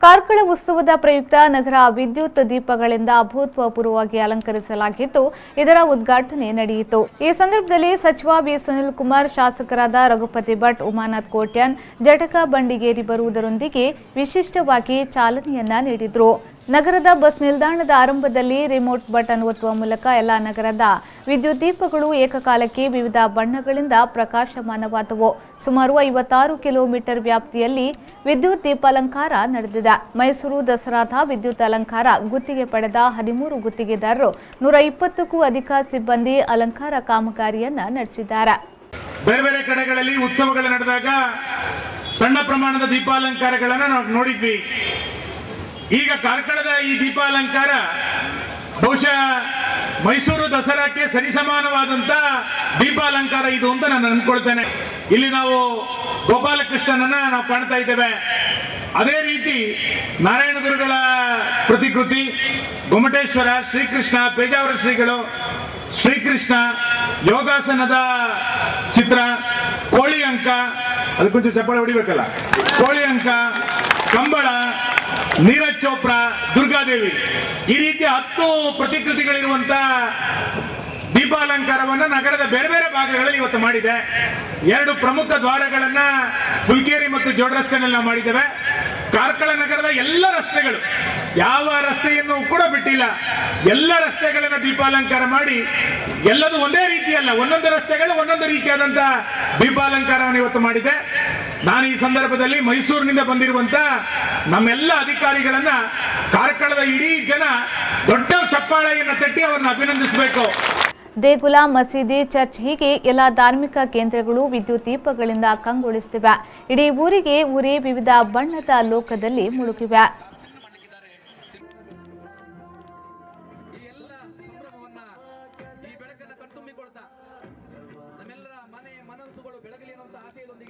ಕಾರ್ಕಳ ಉತ್ಸವದ ಪ್ರಯುಕ್ತ ನಗರ ವಿದ್ಯುತ್ ದೀಪಗಳಿಂದ ಅಭೂತಪೂರ್ವವಾಗಿ ಅಲಂಕರಿಸಲಾಗಿದ್ದು ಇದರ ಉದ್ಘಾಟನೆ ನಡೆಯಿತು। ಈ ಸಂದರ್ಭದಲ್ಲಿ ಸಚಿವ ಬಿ ಸುನಿಲ್ ಕುಮಾರ್, ಶಾಸಕರಾದ ರಘುಪತಿ ಭಟ್, ಉಮಾನಾಥ್ ಕೋಟ್ಯಾನ್, ಜಟಕ ಬಂಡಿಗೇರಿ ಬರುವುದರೊಂದಿಗೆ ವಿಶಿಷ್ಟವಾಗಿ ಚಾಲನೆಯನ್ನ ನೀಡಿದರು। ನಗರದ ಬಸ್ ನಿಲ್ದಾಣದ ಆರಂಭದಲ್ಲಿ ರಿಮೋಟ್ ಬಟನ್ ಒತ್ತುವ ಮೂಲಕ ಎಲ್ಲ ನಗರದ ವಿದ್ಯುತ್ ದೀಪಗಳು ಏಕಕಾಲಕ್ಕೆ ವಿವಿಧ ಬಣ್ಣಗಳಿಂದ ಪ್ರಕಾಶಮಾನವಾದವು। ಸುಮಾರು 56 ಕಿಲೋಮೀಟರ್ ವ್ಯಾಪ್ತಿಯಲ್ಲಿ ವಿದ್ಯುತ್ ದೀಪಾಲಂಕಾರ ನಡೆದಿದೆ। ಮೈಸೂರು ದಸರಾದ ವಿದ್ಯುತ್ ಅಲಂಕಾರ ಗುತ್ತಿಗೆ ಪಡೆದ 13 ಗುತ್ತಿಗೆದಾರರು 120ಕ್ಕೂ ಅಧಿಕ ಸಿಬ್ಬಂದಿ ಅಲಂಕಾರ ಕಾಮಗಾರಿಯನ್ನ ನಡೆಸಿದ್ದಾರೆ। ಬೇರೆ ಬೇರೆ ಕಡೆಗಳಲ್ಲಿ ಉತ್ಸವಗಳು ನಡೆದಾಗ ಸಣ್ಣ ಪ್ರಮಾಣದ ದೀಪಾಲಂಕಾರಗಳನ್ನು ನಾವು ನೋಡಿದ್ವಿ। ಈಗ ಕಾರ್ಕಳದ ಈ ದೀಪಾಲಂಕಾರ ಬಹುಶಃ ಮೈಸೂರು ದಸರಾಕ್ಕೆ ಸರಿಸಮಾನವಾದಂತ ದೀಪಾಲಂಕಾರ ಇದು ಅಂತ ನಾನು ಅಂದ್ಕೊಳ್ತೇನೆ। ಇಲ್ಲಿ ನಾವು ಗೋಪಾಲಕೃಷ್ಣನನ್ನ ನಾವು ಕಾಣ್ತಾ ಇದ್ದೇವೆ। ಅದೇ ರೀತಿ ನಾರಾಯಣ ಗುರುಗಳ ಪ್ರತಿಕೃತಿ, ಗೊಮ್ಮಟೇಶ್ವರ, ಶ್ರೀಕೃಷ್ಣ, ಪೇಜಾವರ ಶ್ರೀಗಳು, ಶ್ರೀಕೃಷ್ಣ ಯೋಗಾಸನದ ಚಿತ್ರ, ಕೋಳಿ ಅಂಕ, ಅದಕ್ಕೊಂಚು ಚಪ್ಪಾಳೆ ಹೊಡಿಬೇಕಲ್ಲ, ಕೋಳಿ ಅಂಕ, ಕಂಬಳ, ನೀರಜ್ ಚೋಪ್ರಾ, ದುರ್ಗಾದೇವಿ, ಈ ರೀತಿಯ 10 ಪ್ರತಿಕೃತಿಗಳಿರುವಂತ ದೀಪಾಲಂಕಾರವನ್ನ ನಗರದ ಬೇರೆ ಬೇರೆ ಭಾಗಗಳಲ್ಲಿ ಇವತ್ತು ಮಾಡಿದೆ। 2 ಪ್ರಮುಖ ದ್ವಾರಗಳನ್ನ ಹುಲ್ಕೇರಿ ಮತ್ತು ಜೋಡ್ ರಸ್ತೆನಲ್ಲಿ ಮಾಡಿದ್ದೇವೆ। ಕಾರ್ಕಳ ನಗರದ ಎಲ್ಲ ರಸ್ತೆಗಳು, ಯಾವ ರಸ್ತೆಯನ್ನು ಕೂಡ ಬಿಟ್ಟಿಲ್ಲ, ಎಲ್ಲ ರಸ್ತೆಗಳನ್ನ ದೀಪಾಲಂಕಾರ ಮಾಡಿ, ಎಲ್ಲದೂ ಒಂದೇ ರೀತಿಯಲ್ಲ, ಒಂದೊಂದು ರಸ್ತೆಗಳು ಒಂದೊಂದು ರೀತಿಯಾದಂತ ದೀಪಾಲಂಕಾರವನ್ನು ಇವತ್ತು ಮಾಡಿದೆ। ನಾನು ಈ ಸಂದರ್ಭದಲ್ಲಿ ಮೈಸೂರಿನಿಂದ ಬಂದಿರುವಂತ ನಮ್ಮೆಲ್ಲ ಅಧಿಕಾರಿಗಳನ್ನ, ಕಾರ್ಕಳದ ಇಡೀ ಜನ ದೊಡ್ಡ ಚಪ್ಪಾಳೆಯನ್ನು ತಟ್ಟಿ ಅವರನ್ನು ಅಭಿನಂದಿಸಬೇಕು। ದೇಗುಲ, ಮಸೀದಿ, ಚರ್ಚ್ ಹೀಗೆ ಎಲ್ಲ ಧಾರ್ಮಿಕ ಕೇಂದ್ರಗಳು ವಿದ್ಯುತ್ ದೀಪಗಳಿಂದ ಕಂಗೊಳಿಸುತ್ತಿವೆ। ಇಡೀ ಊರೇ ವಿವಿಧ ಬಣ್ಣದ ಲೋಕದಲ್ಲಿ ಮುಳುಗಿವೆ। ನಮ್ಮೆಲ್ಲರ ಮನೆ ಮನಸ್ಸುಗಳು ಬೆಳಗಲಿ ಅನ್ನುವಂತ ಆಶಯದೊಂದಿಗೆ